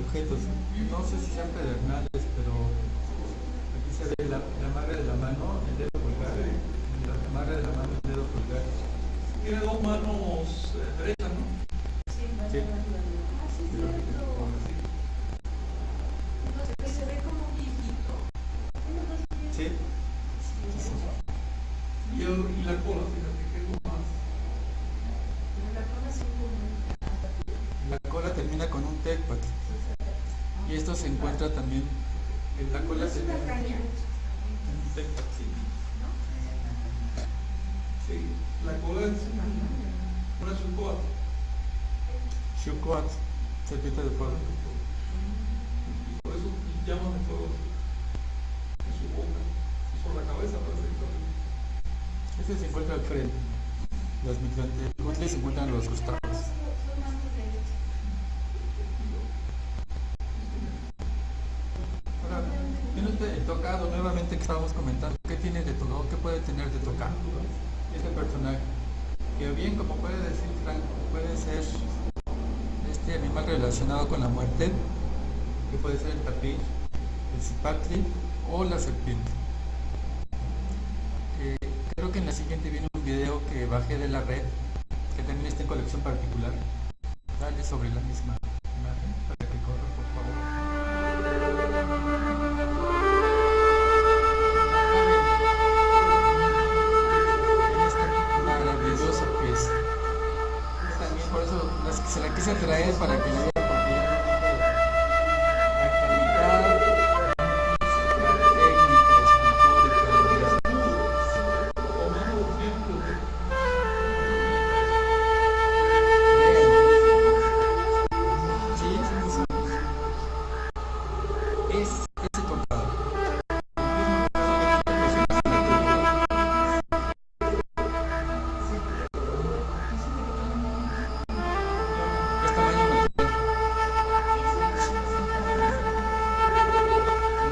objetos. No sé si sean pedernales, pero aquí se ve el amarre de la mano, el dedo pulgar, el amarre de la mano, el dedo pulgar. Tiene dos manos derechas, ¿no? Sí. Sí. Se ve como un viejito. Sí. Y la cola, fíjate que es lo más. La cola termina con un tecpat. Y esto se encuentra también en la cola termina en un tecpat. Sí, la cola es una chucoa. Shukoat, serpiente de fuego. Por eso llaman de fuego en su boca y sobre la cabeza parece que Este se encuentra al frente. Las microanteroides se encuentran los costados. Ahora, viene usted el tocado nuevamente que estábamos comentando. ¿Qué tiene de tocado? ¿Qué puede tener de tocado este personaje? Que bien, como puede decir Franco, puede ser este animal relacionado con la muerte, que puede ser el tapir, el cipatli o la serpiente. Creo que en la siguiente viene un video que bajé de la red, que también está en colección particular. Dale sobre la misma imagen para que corra, por favor. En esta maravillosa pieza. También por eso se la quise traer para que la vean, porque ya la calidad, la técnica escultórica, es ese tocado. Es tamaño natural.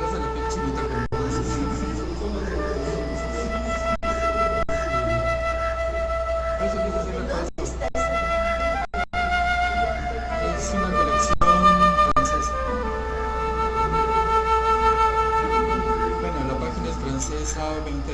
No se le piel chinita con por eso quise hacer la cosa. Es una colección francesa. Bueno, la página es francesa, obviamente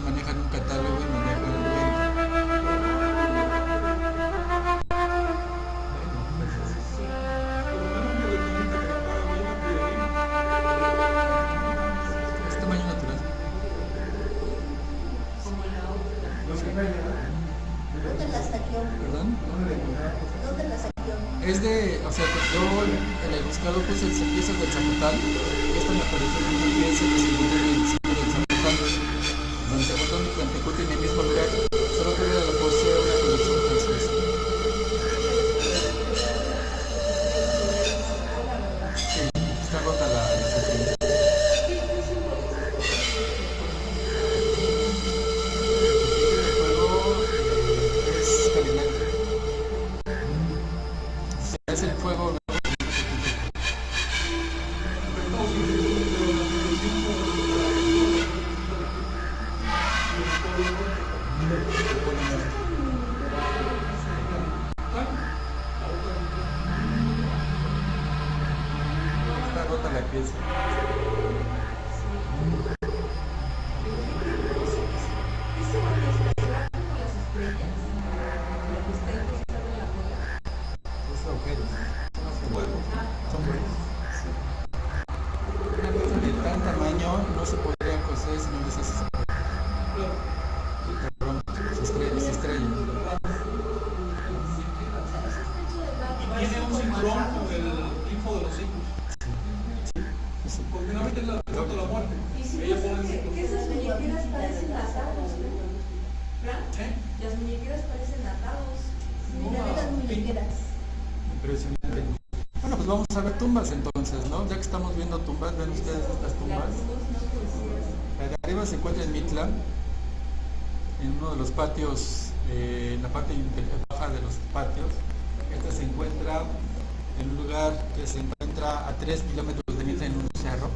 manejan un catálogo y manejan el venta. Es tamaño natural. ¿Dónde la saqué? ¿Perdón? ¿Dónde la saqué? Es de, o sea, yo en el buscador puse piezas del Zapotal. Esta me apareció en una pieza que se encuentra en el sitio del Zapotal, donde se encuentra un Tlantecutli en el mismo lugar. Solo que la posee una colección francesa. Sí, está rota la serpiente. El fuego es caminante. Es el fuego. Está rota la pieza. Los agujeros. Son buenos. Una pieza de tal tamaño no se podría coser si no les haces perdón, se estrella. y tiene un cinturón con el grifo de los hijos. Porque una vez la foto de la muerte, ella pone el cinturón. Que esas muñequeras parecen atados, Las muñequeras parecen atados. Mira, estas muñequeras. Impresionante. Bueno, pues vamos a ver tumbas entonces, ¿no? Ya que estamos viendo tumbas, ven ustedes estas tumbas. La de arriba se encuentra en Mitla, en uno de los patios, en la parte baja de los patios. Esta se encuentra en un lugar que se encuentra a 3 kilómetros de Mitla, en un cerro,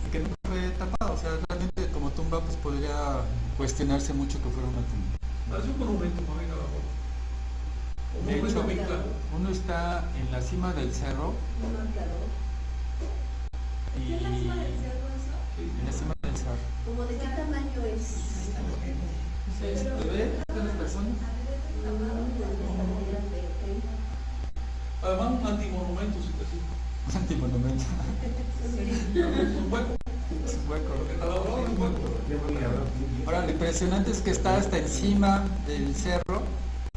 y que nunca fue tapado. O sea, realmente como tumba pues podría cuestionarse mucho que fuera una tumba. Parece un monumento para venir a la foto. De hecho, uno está en la cima del cerro y ¿Es en la cima del cerro eso? en la cima del cerro. ¿Como de qué tamaño es? ¿Se ve de las personas? Además, un antimonumento, si te fijas. Un antimonumento. Es un hueco. Es un hueco. Porque está labrado en un hueco. Ahora, lo impresionante es que está hasta encima del cerro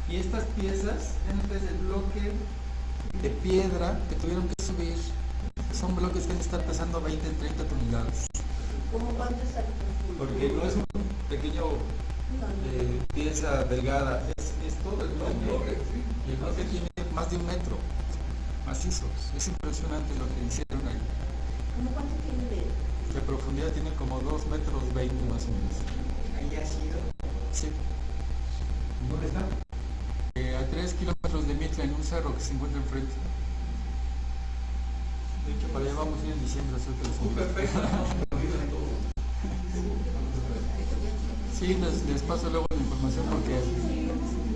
y estas piezas, vean ustedes el bloque de piedra que tuvieron que subir, son bloques que han de estar pesando 20, 30 toneladas. ¿Cómo cuánto es alto? Porque no es un pequeño pieza delgada, es todo el bloque. Y el bloque tiene más de 1 metro, macizo. Es impresionante lo que hicieron ahí. ¿Cómo cuánto tiene de? De profundidad tiene como 2 metros 20 más o menos. ¿Ahí ha sido? Sí. ¿Dónde está? A 3 kilómetros de Mitla, en un cerro que se encuentra enfrente. De hecho, para allá vamos a ir en diciembre. Perfecto. Sí, les paso luego la información porque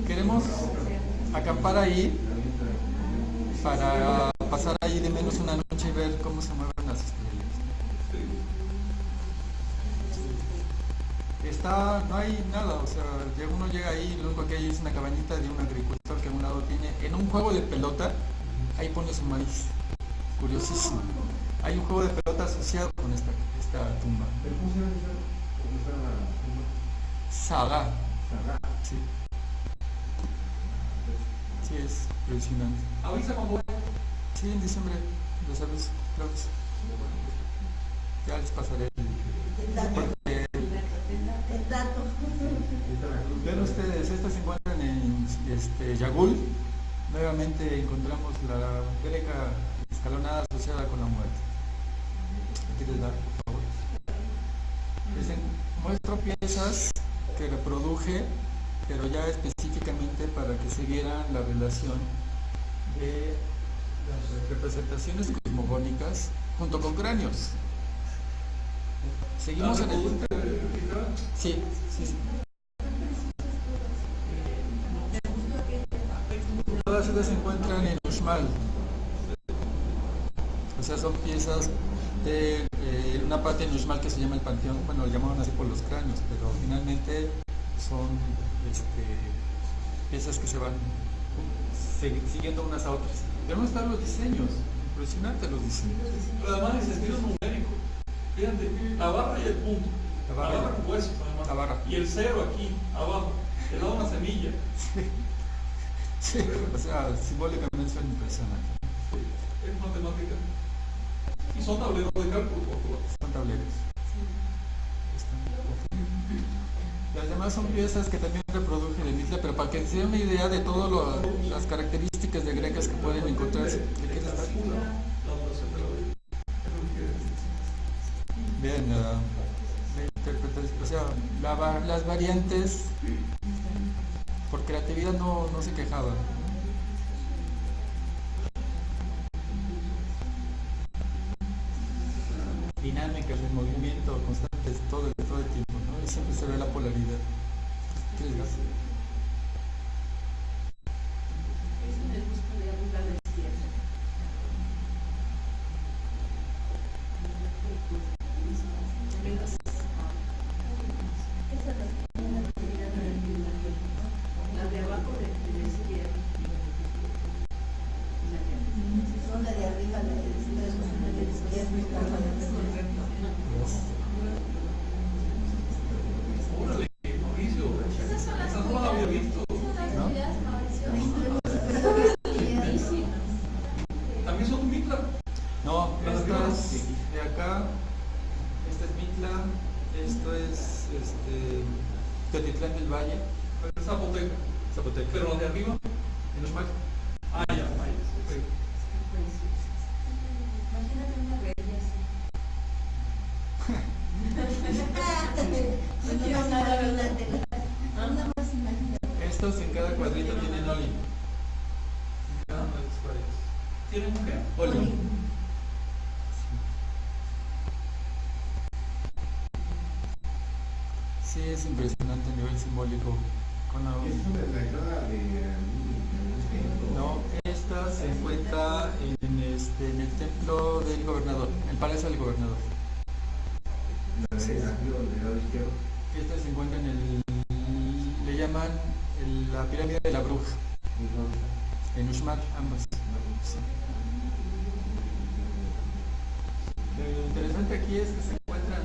queremos acampar ahí para pasar ahí de menos una noche y ver cómo se mueven las estrellas. No hay nada, o sea, uno llega ahí y lo único que hay es una cabañita de un agricultor que a un lado tiene, en un juego de pelota, ahí pone su maíz. Curiosísimo. Hay un juego de pelota asociado con esta tumba. ¿Pero cómo se llama esa? ¿Cómo está la tumba? Saga. Sagrada. Sí. Sí, es impresionante. Avisa cuando. Sí, en diciembre les aviso, claro que sí. Ya les pasaré El dato. porque El dato. ven ustedes, estas se encuentran en Yagul. Nuevamente encontramos la greca escalonada asociada con la muerte. Aquí les da, por favor. Les muestro piezas que reproduje, pero ya específicamente para que se viera la relación de las representaciones cosmogónicas junto con cráneos. Seguimos en el... Sí, sí, sí. Todas estas se encuentran en Uxmal. O sea, son piezas de una parte en Uxmal que se llama el Panteón. Bueno, lo llamaban así por los cráneos, pero finalmente son piezas que se van siguiendo unas a otras. Pero no están los diseños, impresionantes los diseños. Pero además el sentido numérico. Fíjate, la barra y el punto. La barra con huesos, además. La barra. Y el cero aquí, abajo. Le da una semilla. Sí, o sea, simbólicamente son impresionantes. Es matemática. Y son tableros de cálculo, por favor. Son tableros. Las demás son piezas que también reproduje de Mitla, pero para que se den una idea de todas las características de grecas que pueden encontrarse. ¿De qué está? La duración de la vida. Bien, la interpretación, o sea, las variantes, por creatividad no se quejaban. Dinámicas, el movimiento constante todo el tiempo, ¿no? Y siempre se ve la polaridad. ¿Qué les das? Es un gusto de arriba a la izquierda. Esa es la de abajo de la izquierda. No, la de arriba, la de la izquierda. Órale, Mauricio. Esa no la había visto. También son Mitla. No, estas de acá, esta es Mitla, esto es Teotitlán del Valle, Es Zapoteca. Zapoteca. Pero la de arriba. En Uxmal. Ah, ya, vaya. Imagínate una bella así. No quiero nada, nada más imagínate. Estos en cada cuadrito tienen oli. Cada uno de los cuadritos. ¿Tiene mujer? Oli. Sí, es impresionante a nivel simbólico. Con la... ¿Es una de la entrada de No, esta se encuentra en el templo del gobernador, el palacio del gobernador. La de aquí o del lado izquierdo. Esta se encuentra le llaman la pirámide de la bruja, en Uxmal, ambas. Sí. Lo interesante aquí es que se encuentran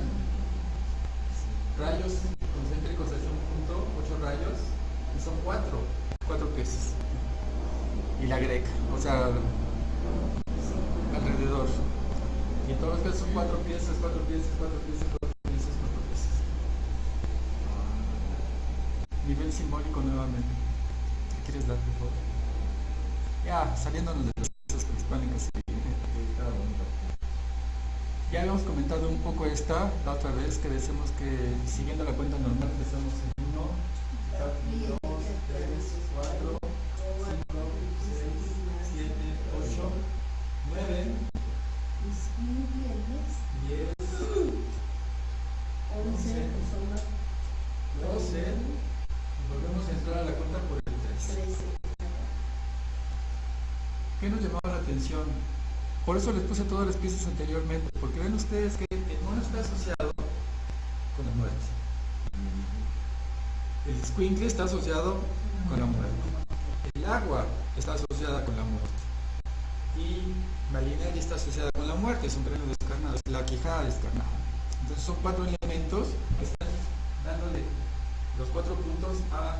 rayos concéntricos hacia un punto, 8 rayos, y son 4 piezas. Y la greca, o sea, alrededor. Y en todos los casos son 4 piezas, 4 piezas, 4 piezas, 4 piezas, 4 piezas. Nivel simbólico nuevamente. ¿Qué quieres dar, por favor? Ya, saliéndonos de las piezas prehispánicas. Ya habíamos comentado un poco la otra vez, que decimos que siguiendo la cuenta normal empezamos en 1, 2, 3, 4, 5, 6, 7, 8, 9, 10, 11, 12, y volvemos a entrar a la cuenta por el 3. ¿Qué nos llamaba la atención? Por eso les puse todas las piezas anteriormente, porque ven ustedes que el mono está asociado con la muerte. El escuincle está asociado con la muerte. El agua está asociada con la muerte. Y Malinelli está asociada con la muerte, es un cráneo descarnado, es la quijada descarnada. Entonces son 4 elementos que están dándole los 4 puntos a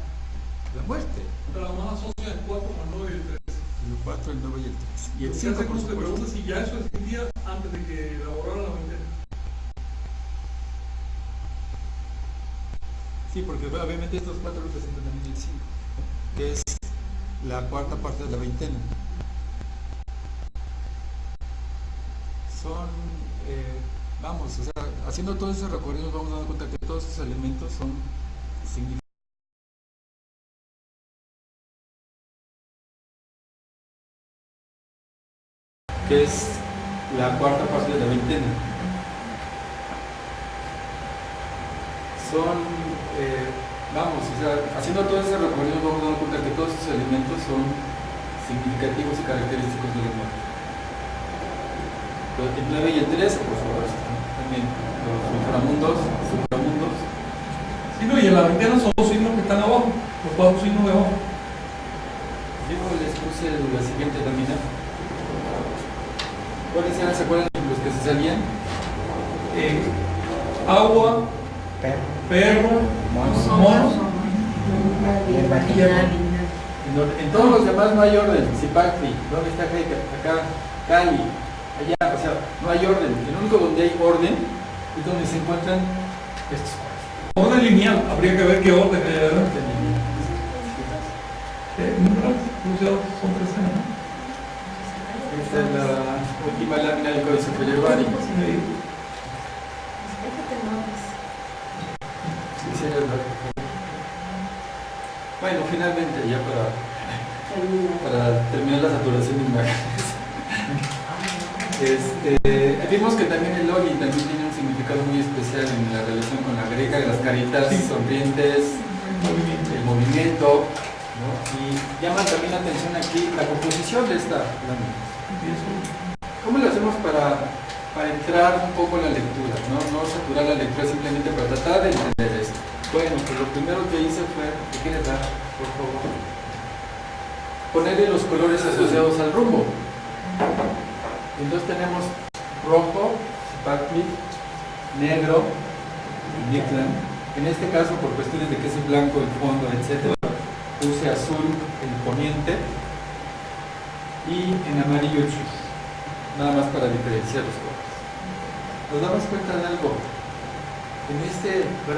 la muerte. Pero la mano asocia el 4 con el 9 y el 3. El 4, el 9 y el 3. Y el 5, por te supuesto. preguntas si ya eso existía antes de que elaboraran la veintena. Sí, porque obviamente estos 4 representan también el 5, que es la cuarta parte de la veintena. Son, vamos, o sea, haciendo todo ese recorrido nos vamos dando cuenta que todos esos elementos son significativos. Que es la cuarta parte de la veintena. Son, vamos, o sea, haciendo todo ese recorrido nos vamos dando cuenta que todos esos elementos son significativos y característicos de la muerte. El 9 y el 13, por supuesto, ¿no? También los inframundos, supramundos. Sí, no, y en la veintena son los signos que están abajo, los 4 signos de abajo. Yo les puse la siguiente lámina. ¿Cuáles eran? ¿Se acuerdan los que se salían? Agua, perro, mono. En todos los demás no hay orden. Zipactli, ¿dónde está Heika? Acá, Cali, allá, o sea, no hay orden. El único donde hay orden es donde se encuentran estos cuadros. Orden lineal, habría que ver qué orden hay, ¿verdad? Son 3 años, ¿no? Esta es la última lámina del Códice Feyerabadi. Bueno, finalmente, ya para terminar la saturación de imágenes. Vimos que también el Loli también tiene un significado muy especial en la relación con la greca, las caritas sonrientes, el movimiento, ¿no? Y llama también la atención aquí la composición de esta lámina. ¿Cómo lo hacemos para entrar un poco en la lectura? No saturar la lectura simplemente para tratar de entender esto. Bueno, pues lo primero que hice fue, ¿qué quieres dar, por favor? Ponerle los colores asociados al rumbo. Entonces tenemos rojo, Zipactli, negro, Mictlán. En este caso, por cuestiones de que es blanco el fondo, etc., puse azul el poniente y en amarillo el sur, nada más para diferenciar los colores. Nos damos cuenta de algo. En este